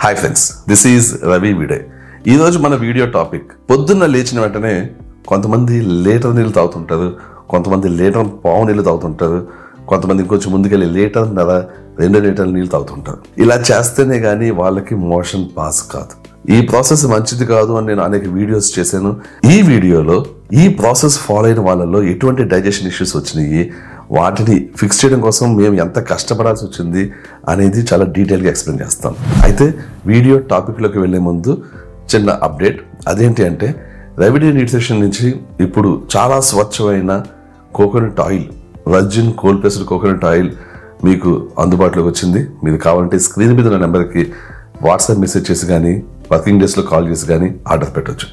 Hi friends, this is Ravi విడే. ఈరోజు మన వీడియో టాపిక్, పొద్దున్న లేచిన వెంటనే కొంతమంది లీటర్ నీళ్ళు తాగుతుంటారు, కొంతమంది లీటర్ పావు నీళ్ళు తాగుతుంటారు, కొంతమంది ఇంకొంచెం ముందుకెళ్ళి లీటర్న్నర 2 లీటర్ల నీళ్ళు తాగుతుంటారు. ఇలా చేస్తేనే కానీ వాళ్ళకి మోషన్ పాస్ కాదు. ఈ ప్రాసెస్ మంచిది కాదు అని నేను అనేక వీడియోస్ చేశాను. ఈ వీడియోలో ఈ ప్రాసెస్ ఫాలో అయిన వాళ్ళలో ఎటువంటి డైజెషన్ ఇష్యూస్ వచ్చినాయి, వాటిని ఫిక్స్ చేయడం కోసం మేము ఎంత కష్టపడాల్సి వచ్చింది అనేది చాలా డీటెయిల్గా ఎక్స్ప్లెయిన్ చేస్తాం. అయితే వీడియో టాపిక్లోకి వెళ్ళే ముందు చిన్న అప్డేట్. అదేంటి అంటే, రెవిడీ న్యూట్రిషన్ నుంచి ఇప్పుడు చాలా స్వచ్ఛమైన coconut oil, virgin cold pressed coconut oil మీకు అందుబాటులోకి వచ్చింది. మీరు కావాలంటే స్క్రీన్ మీద ఉన్న నెంబర్కి వాట్సాప్ మెసేజ్ చేసి కానీ వర్కింగ్ డేస్లో కాల్ చేసి కానీ ఆర్డర్ పెట్టవచ్చు.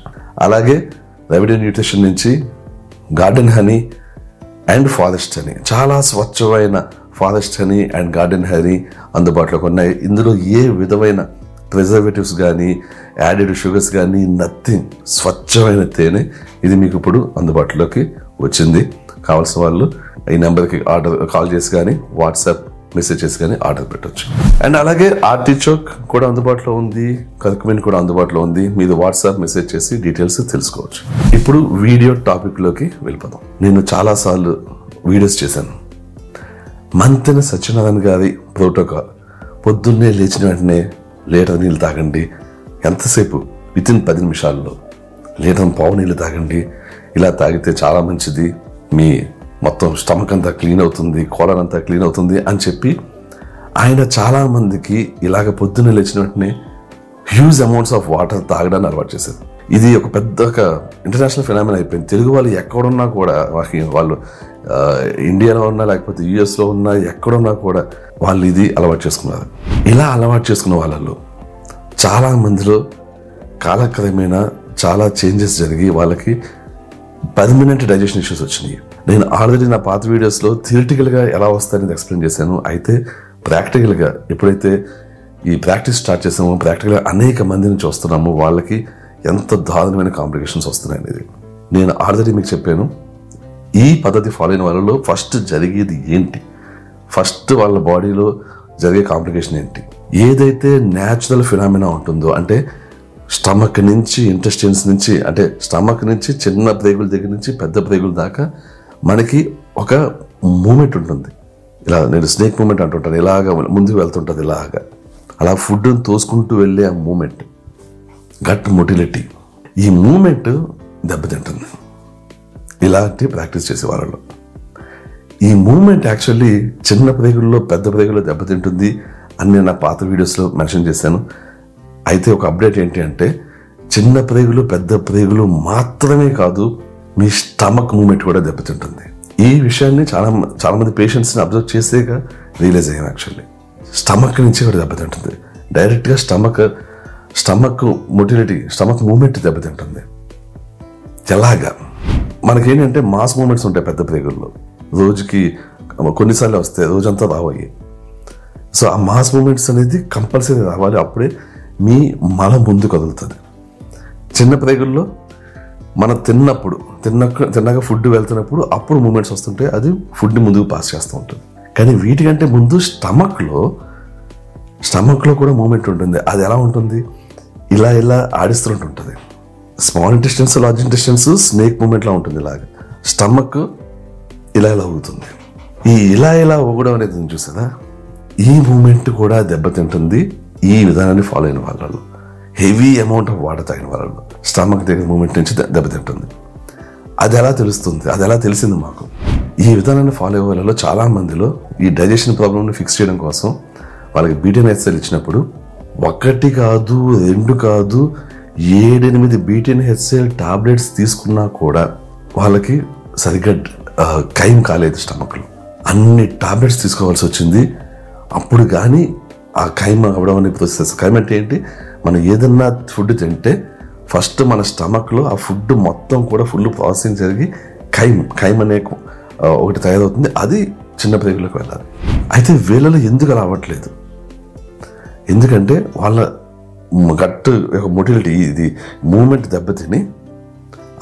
అలాగే రెవిడీ న్యూట్రిషన్ నుంచి garden honey and forest honey, చాలా స్వచ్ఛమైన forest honey and garden honey అందుబాటులోకి ఉన్నాయి. ఇందులో ఏ విధమైన ప్రిజర్వేటివ్స్ కానీ యాడెడ్ షుగర్స్ కానీ నథింగ్, స్వచ్ఛమైన తేనె. ఇది మీకు ఇప్పుడు అందుబాటులోకి వచ్చింది. కావాల్సిన వాళ్ళు ఈ నెంబర్కి కాల్ చేసి కానీ వాట్సాప్ మెసేజ్ చేసి కానీ ఆర్డర్ పెట్టవచ్చు. అండ్ అలాగే ఆర్టిచోక్ కూడా అందుబాటులో ఉంది, కర్కుమిన్ కూడా అందుబాటులో ఉంది. మీరు వాట్సాప్ మెసేజ్ చేసి డీటెయిల్స్ తెలుసుకోవచ్చు. ఇప్పుడు వీడియో టాపిక్లోకి వెళ్ళిపోదాం. నేను చాలాసార్లు వీడియోస్ చేశాను. మంతెన సత్యనారాయణ గారి ప్రోటోకాల్, పొద్దున్నే లేచిన వెంటనే లీటర్ నీళ్ళు తాగండి, ఎంతసేపు వితిన్ 10 నిమిషాల్లో లీటర్ పావు నీళ్ళు తాగండి. ఇలా తాగితే చాలా మంచిది, మీ మొత్తం స్టమక్ అంతా క్లీన్ అవుతుంది, కోలర్ అంతా క్లీన్ అవుతుంది అని చెప్పి ఆయన చాలామందికి ఇలాగ పొద్దున్న లేచిన వెంటనే హ్యూజ్ అమౌంట్స్ ఆఫ్ వాటర్ తాగడాన్ని అలవాటు చేశారు. ఇది ఒక పెద్ద ఇంటర్నేషనల్ ఫినామినా అయిపోయింది. తెలుగు వాళ్ళు ఎక్కడున్నా కూడా, వాళ్ళు ఇండియాలో ఉన్నా లేకపోతే యూఎస్లో ఉన్నా ఎక్కడున్నా కూడా వాళ్ళు ఇది అలవాటు చేసుకున్నారు. ఇలా అలవాటు చేసుకున్న వాళ్ళలో చాలా మందిలో కాలక్రమేణా చాలా చేంజెస్ జరిగి వాళ్ళకి పర్మనెంట్ డైజెషన్ ఇష్యూస్ వచ్చినాయి. నేను ఆల్రెడీ నా పాత వీడియోస్లో థియరిటికల్గా ఎలా వస్తాయనేది ఎక్స్ప్లెయిన్ చేశాను. అయితే ప్రాక్టికల్గా ఎప్పుడైతే ఈ ప్రాక్టీస్ స్టార్ట్ చేసామో, ప్రాక్టికల్గా అనేక మందిని చూస్తున్నాము, వాళ్ళకి ఎంత దారుణమైన కాంప్లికేషన్స్ వస్తున్నాయి అనేది నేను ఆల్రెడీ మీకు చెప్పాను. ఈ పద్ధతి ఫాలో అయిన వాళ్ళలో ఫస్ట్ జరిగేది ఏంటి, ఫస్ట్ వాళ్ళ బాడీలో జరిగే కాంప్లికేషన్ ఏంటి, ఏదైతే న్యాచురల్ ఫినామినా ఉంటుందో, అంటే స్టమక్ నుంచి ఇంటెస్టైన్స్ నుంచి, అంటే స్టమక్ నుంచి చిన్న ప్రేగుల దగ్గర నుంచి పెద్ద ప్రేగుల దాకా మనకి ఒక మూమెంట్ ఉంటుంది. ఇలా నేను స్నేక్ మూమెంట్ అంటుంటాను, ఇలాగ ముందుకు వెళ్తుంటుంది, ఇలాగా అలా ఫుడ్ని తోసుకుంటూ వెళ్ళే ఆ మూమెంట్, గట్ మొటిలిటీ, ఈ మూమెంట్ దెబ్బతింటుంది ఇలాంటి ప్రాక్టీస్ చేసే వాళ్ళలో. ఈ మూమెంట్ యాక్చువల్లీ చిన్న ప్రేగుల్లో పెద్ద ప్రేగుల్లో దెబ్బతింటుంది అని నేను నా పాత వీడియోస్లో మెన్షన్ చేశాను. అయితే ఒక అప్డేట్ ఏంటి అంటే, చిన్న ప్రేగులు పెద్ద ప్రేగులు మాత్రమే కాదు, మీ స్టమక్ మూమెంట్ కూడా దెబ్బతింటుంది. ఈ విషయాన్ని చాలా మంది పేషెంట్స్ని అబ్జర్వ్ చేసేగా రియలైజ్ అయ్యాను. యాక్చువల్లీ స్టమక్ నుంచి కూడా దెబ్బతింటుంది, డైరెక్ట్గా స్టమక్ మొటిలిటీ, స్టమక్ మూమెంట్ దెబ్బతింటుంది. ఎలాగా మనకేంటంటే మాస్ మూమెంట్స్ ఉంటాయి పెద్ద ప్రేగుల్లో, రోజుకి కొన్నిసార్లు వస్తాయి, రోజంతా రావయ్యి. సో ఆ మాస్ మూమెంట్స్ అనేది కంపల్సరీ రావాలి, అప్పుడే మీ మలం ముందు కదులుతుంది. చిన్న ప్రేగుల్లో మనం తిన్నాక ఫుడ్ వెళ్తున్నప్పుడు అప్పుడు మూమెంట్స్ వస్తుంటాయి, అది ఫుడ్ని ముందుకు పాస్ చేస్తూ ఉంటుంది. కానీ వీటికంటే ముందు స్టమక్లో కూడా మూమెంట్ ఉంటుంది. అది ఎలా ఉంటుంది, ఇలా ఆడిస్తుంటుంది. Small intestines, large intestines snake మూమెంట్లా ఉంటుంది. ఇలాగ స్టమక్ ఇలా ఊగుతుంది. ఈ ఇలా ఊగడం అనేది చూసారా, ఈ మూమెంట్ కూడా దెబ్బతింటుంది. ఈ విధానాన్ని ఫాలో అయిన వాళ్ళలో, హెవీ అమౌంట్ ఆఫ్ వాటర్ తాగిన వాళ్ళలో స్టమక్ దగ్గర మూమెంట్ నుంచి దెబ్బతింటుంది. అది ఎలా తెలుస్తుంది, అది ఎలా తెలిసింది మాకు. ఈ విధానాన్ని ఫాలో అయ్యే వాళ్ళలో చాలా మందిలో ఈ డైజెషన్ ప్రాబ్లమ్ని ఫిక్స్ చేయడం కోసం వాళ్ళకి BTNHCL ఇచ్చినప్పుడు 1 కాదు 2 కాదు 7-8 BTNHCL టాబ్లెట్స్ తీసుకున్నా కూడా వాళ్ళకి సరిగ్గా ఖైమ్ కాలేదు స్టమక్లో. అన్ని టాబ్లెట్స్ తీసుకోవాల్సి వచ్చింది. అప్పుడు కానీ ఆ ఖైమ్ అవ్వడం అనే ప్రాసెస్. ఖైమ్ అంటే ఏంటి, మనం ఏదన్నా ఫుడ్ తింటే ఫస్ట్ మన స్టమక్లో ఆ ఫుడ్ మొత్తం కూడా ఫుల్ ప్రాసెసింగ్ జరిగి ఖైమ్ అనే ఒకటి తయారవుతుంది. అది చిన్న ప్రేగులకు వెళ్ళాలి. అయితే వీళ్ళలో ఎందుకు అలా అవ్వట్లేదు, ఎందుకంటే వాళ్ళ గట్ మొటిలిటీ, ఇది మూమెంట్ దెబ్బతిని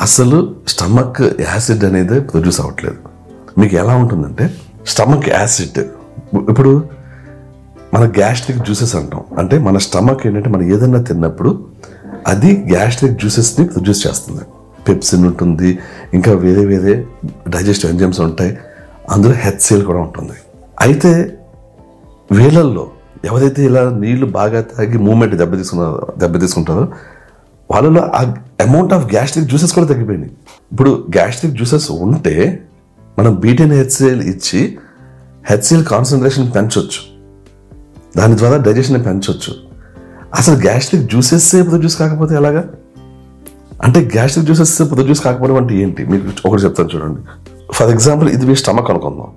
అసలు స్టమక్ యాసిడ్ అనేది ప్రొడ్యూస్ అవ్వట్లేదు. మీకు ఎలా ఉంటుందంటే, స్టమక్ యాసిడ్ ఇప్పుడు మన గ్యాస్ట్రిక్ జ్యూసెస్ అంటాం. అంటే మన స్టమక్ ఏంటంటే మనం ఏదైనా తిన్నప్పుడు అది గ్యాస్ట్రిక్ జ్యూసెస్ని ప్రొడ్యూస్ చేస్తుంది. పెప్సిన్ ఉంటుంది, ఇంకా వేరే వేరే డైజెస్టివ్ ఎంజైమ్స్ ఉంటాయి, అందులో HCl కూడా ఉంటుంది. అయితే వీళ్ళల్లో ఎవరైతే ఇలా నీళ్లు బాగా తాగి మూమెంట్ దెబ్బతీసుకుంటారో వాళ్ళలో ఆ అమౌంట్ ఆఫ్ గ్యాస్ట్రిక్ జ్యూసెస్ కూడా తగ్గిపోయినాయి. ఇప్పుడు గ్యాస్ట్రిక్ జ్యూసెస్ ఉంటే మనం బీటెన్ HCl ఇచ్చి HCl కాన్సన్ట్రేషన్ పెంచవచ్చు, దాని ద్వారా డైజెషన్ పెంచవచ్చు. అసలు గ్యాస్ట్రిక్ జ్యూసెస్ ప్రొడ్యూస్ కాకపోతే ఎలాగా? అంటే గ్యాస్ట్రిక్ జ్యూసెస్ ప్రొడ్యూస్ కాకపోవడం అంటే ఏంటి మీకు ఒకటి చెప్తాను చూడండి. ఫర్ ఎగ్జాంపుల్ ఇది మీ స్టమక్ అనుకుందాం.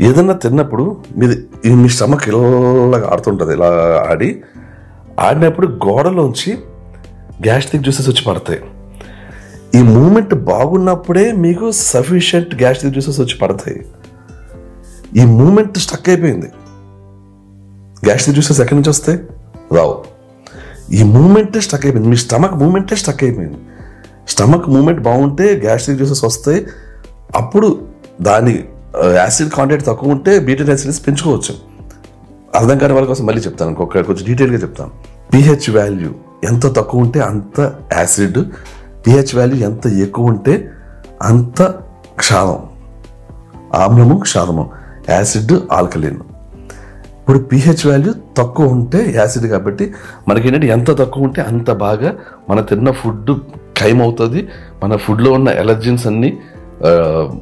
ఏదన్నా తిన్నప్పుడు మీ స్టమక్ ఇలాగా ఆడుతుంటుంది, ఇలా ఆడినప్పుడు గోడలోంచి గ్యాస్ట్రిక్ జ్యూసెస్ వచ్చి పడతాయి. ఈ మూమెంట్ బాగున్నప్పుడే మీకు సఫిషియంట్ గ్యాస్ట్రిక్ జ్యూసెస్ వచ్చి పడతాయి. ఈ మూమెంట్ స్టక్ అయిపోయింది, గ్యాస్ట్రిక్ జ్యూసెస్ ఎక్కడి నుంచి వస్తాయి? రావు. ఈ మూమెంటే స్టక్ అయిపోయింది, మీ స్టమక్ మూమెంటే స్టక్ అయిపోయింది. స్టమక్ మూమెంట్ బాగుంటే గ్యాస్ట్రిక్ జ్యూసెస్ వస్తాయి. అప్పుడు దాని యాసిడ్ కాంటెంట్ తక్కువ ఉంటే బీటెన్ HCl పెంచుకోవచ్చు. అర్థం కాని వాళ్ళ కోసం మళ్ళీ చెప్తాను, కొంచెం డీటెయిల్గా చెప్తాను. pH వాల్యూ ఎంత తక్కువ ఉంటే అంత యాసిడ్, pH వాల్యూ ఎంత ఎక్కువ ఉంటే అంత క్షారం, ఆమ్లము క్షారము, యాసిడ్ ఆల్కలీన్. ఇప్పుడు pH వాల్యూ తక్కువ ఉంటే యాసిడ్ కాబట్టి మనకేంటంటే ఎంత తక్కువ ఉంటే అంత బాగా మన తిన్న ఫుడ్ ఖైమ్ అవుతుంది. మన ఫుడ్లో ఉన్న ఎలర్జీన్స్ అన్నీ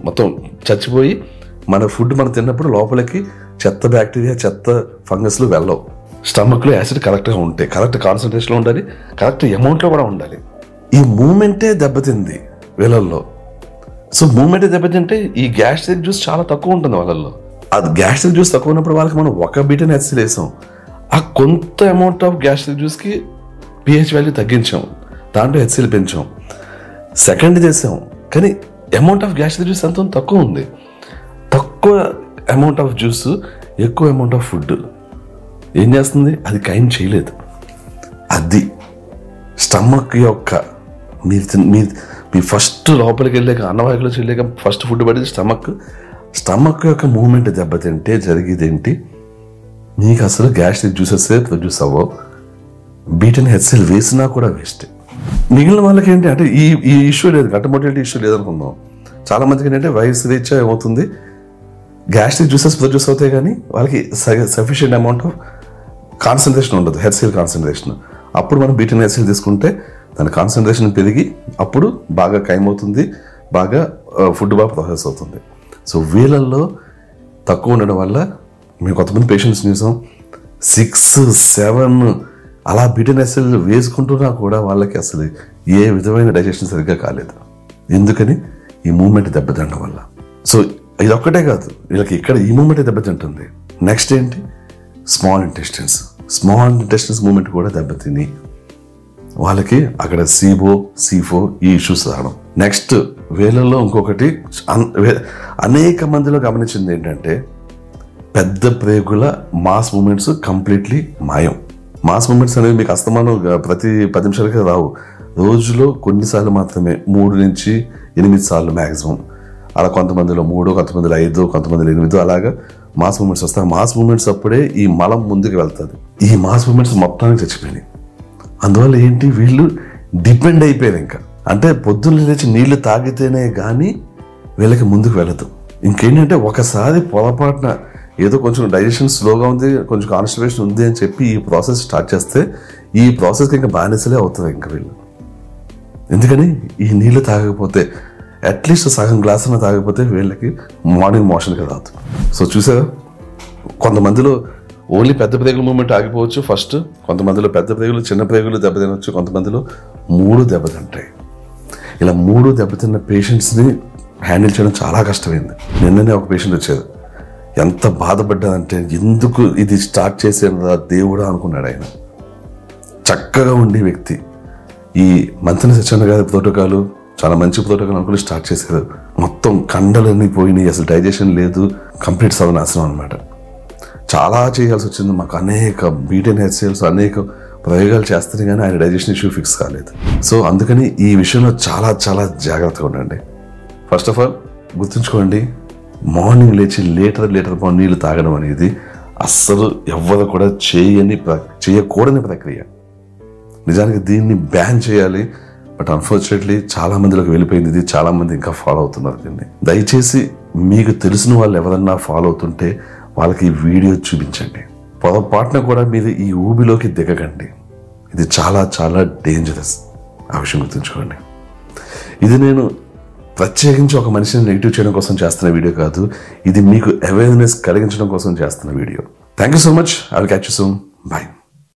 మొత్తం చచ్చిపోయి మన ఫుడ్ మనం తిన్నప్పుడు లోపలికి చెత్త బ్యాక్టీరియా, చెత్త ఫంగస్లు వెళ్ళవు. స్టమక్లో యాసిడ్ కరెక్ట్గా ఉంటే, కరెక్ట్ కాన్సన్ట్రేషన్లో ఉండాలి, కరెక్ట్ అమౌంట్లో కూడా ఉండాలి. ఈ మూమెంటే దెబ్బతింది వీళ్ళల్లో. సో మూమెంటే దెబ్బతింటే ఈ గ్యాస్ట్రిక్ జ్యూస్ చాలా తక్కువ ఉంటుంది వాళ్ళల్లో. అది గ్యాస్ట్రిక్ జ్యూస్ తక్కువ ఉన్నప్పుడు వాళ్ళకి మనం ఒక బీటెన్ HCl వేసాం, ఆ కొంత అమౌంట్ ఆఫ్ గ్యాస్ట్రిక్ జ్యూస్కి pH వాల్యూ తగ్గించాం, దాంట్లో HCl పెంచాం. సెకండ్ చేసాం, కానీ అమౌంట్ ఆఫ్ గ్యాస్ట్రిక్ జ్యూస్ ఎంత తక్కువ ఉంది. తక్కువ అమౌంట్ ఆఫ్ జ్యూస్, ఎక్కువ అమౌంట్ ఆఫ్ ఫుడ్ ఏం చేస్తుంది? అది ఖైమ్ చేయలేదు. అది స్టమక్ యొక్క మీ ఫస్ట్ లోపలికి వెళ్ళాక, అన్నవాహికలోకి వెళ్ళాక ఫస్ట్ ఫుడ్ పడేది స్టమక్ యొక్క మూమెంట్ దెబ్బతింటే జరిగేది ఏంటి? మీకు అసలు గ్యాస్ట్రిక్ జ్యూసెస్ ప్రొడ్యూస్ అవ్వవు, బీటెన్ HCl వేసినా కూడా వేస్ట్. మిగిలిన వాళ్ళకి ఏంటి అంటే ఈ ఇష్యూ లేదు, గట్టమొట్టేటి ఇష్యూ లేదనుకుందాం. చాలా మందికి ఏంటంటే వయసు రీత్యా ఏమవుతుంది, గ్యాస్ట్రిక్ జ్యూసెస్ ప్రొడ్యూస్ అవుతాయి కానీ వాళ్ళకి సఫిషియంట్ అమౌంట్ ఆఫ్ కాన్సన్ట్రేషన్ ఉండదు, HCl కాన్సన్ట్రేషన్. అప్పుడు మనం బీటెన్ HCl తీసుకుంటే దాని కాన్సన్ట్రేషన్ పెరిగి అప్పుడు బాగా ఖైమ్ అవుతుంది, బాగా ఫుడ్ బాగా ప్రాసెస్ అవుతుంది. సో వీళ్ళల్లో తక్కువ ఉండడం వల్ల మేము కొంతమంది పేషెంట్స్ చూసాం 6, 7 అలా బీటెన్ HCl వేసుకుంటున్నా కూడా వాళ్ళకి అసలు ఏ విధమైన డైజెషన్ సరిగ్గా కాలేదు. ఎందుకని? ఈ మూమెంట్ దెబ్బతింటడం వల్ల. సో ఇది ఒక్కటే కాదు, వీళ్ళకి ఇక్కడ ఈ మూమెంట్ దెబ్బతింటుంది. నెక్స్ట్ ఏంటి? స్మాల్ ఇంటెస్టైన్స్ మూమెంట్ కూడా దెబ్బతిని వాళ్ళకి అక్కడ C4 ఈ ఇష్యూస్ రావడం. నెక్స్ట్ వీళ్ళలో ఇంకొకటి అనేక మందిలో గమనించింది ఏంటంటే పెద్ద ప్రేగుల మాస్ మూమెంట్స్ కంప్లీట్లీ మాయం. మాస్ మూమెంట్స్ అనేవి మీకు అస్తమానం ప్రతి 10 నిమిషాలకి రావు, రోజులో కొన్నిసార్లు మాత్రమే, 3 నుంచి 8 సార్లు మ్యాక్సిమం. అలా కొంతమందిలో 3, కొంతమందిలో 5, కొంతమందిలో 8 అలాగా మాస్ మూమెంట్స్ వస్తాయి. మాస్ మూమెంట్స్ అప్పుడే ఈ మలం ముందుకు వెళ్తుంది. ఈ మాస్ మూమెంట్స్ మొత్తానికి చచ్చిపోయినాయి. అందువల్ల ఏంటి, వీళ్ళు డిపెండ్ అయిపోయారు. ఇంకా అంటే పొద్దున్న లేచి నీళ్లు తాగితేనే కానీ వీళ్ళకి ముందుకు వెళ్ళదు. ఇంకేంటంటే ఒకసారి పొరపాటున ఏదో కొంచెం డైజెషన్ స్లోగా ఉంది, కొంచెం కాన్స్టిపేషన్ ఉంది అని చెప్పి ఈ ప్రాసెస్ స్టార్ట్ చేస్తే ఈ ప్రాసెస్కి ఇంకా బానిసలే అవుతుంది ఇంకా వీళ్ళు. ఎందుకని ఈ నీళ్లు తాగకపోతే, అట్లీస్ట్ సగం గ్లాసున తాగకపోతే వీళ్ళకి మార్నింగ్ మోషన్కి రాదు. సో చూసారా, కొంతమందిలో ఓన్లీ పెద్ద ప్రేగుల మూమెంట్ ఆగిపోవచ్చు ఫస్ట్, కొంతమందిలో పెద్ద ప్రేగులు, చిన్న ప్రేగులు దెబ్బతినవచ్చు, కొంతమందిలో 3 దెబ్బతింటాయి. ఇలా 3 దెబ్బతిన్న పేషెంట్స్ని హ్యాండిల్ చేయడం చాలా కష్టమైంది. నిన్ననే ఒక పేషెంట్ వచ్చారు, ఎంత బాధపడ్డానంటే ఎందుకు ఇది స్టార్ట్ చేసేదా దేవుడా అనుకున్నాడు. ఆయన చక్కగా ఉండే వ్యక్తి, ఈ మంత్రి సత్యన్న గారి ప్రోటోకాల్ చాలా మంచి ప్రోటోకాల్ అనుకుని స్టార్ట్ చేశారు. మొత్తం కండలన్నీ పోయినాయి, అసలు డైజెషన్ లేదు, కంప్లీట్ సర్వనాశనం అనమాట. చాలా చేయాల్సి వచ్చింది. మాకు అనేక బీటెన్ HCl అనేక ప్రయోగాలు చేస్తారు కానీ ఆయన డైజెషన్ ఇష్యూ ఫిక్స్ కాలేదు. సో అందుకని ఈ విషయంలో చాలా చాలా జాగ్రత్తగా ఉండండి. ఫస్ట్ ఆఫ్ ఆల్ గుర్తుంచుకోండి, మార్నింగ్ లేచి లీటర్ నీళ్ళు తాగడం అనేది అస్సలు ఎవ్వరు కూడా చేయకూడని ప్రక్రియ. నిజానికి దీన్ని బ్యాన్ చేయాలి. బట్ అన్ఫార్చునేట్లీ చాలా మందిలోకి వెళ్ళిపోయింది ఇది. చాలా మంది ఇంకా ఫాలో అవుతున్నారు దీన్ని. దయచేసి మీకు తెలిసిన వాళ్ళు ఎవరన్నా ఫాలో అవుతుంటే వాళ్ళకి ఈ వీడియో చూపించండి. పొరపాటున కూడా మీరు ఈ ఊబిలోకి దిగకండి. ఇది చాలా చాలా డేంజరస్. ఆ విషయం గుర్తుంచుకోండి. ఇది నేను ప్రత్యేకించి ఒక మనిషిని నెగిటివ్ చేయడం కోసం చేస్తున్న వీడియో కాదు. ఇది మీకు అవేర్నెస్ కలిగించడం కోసం చేస్తున్న video. Thank you so much. I will catch you soon. By.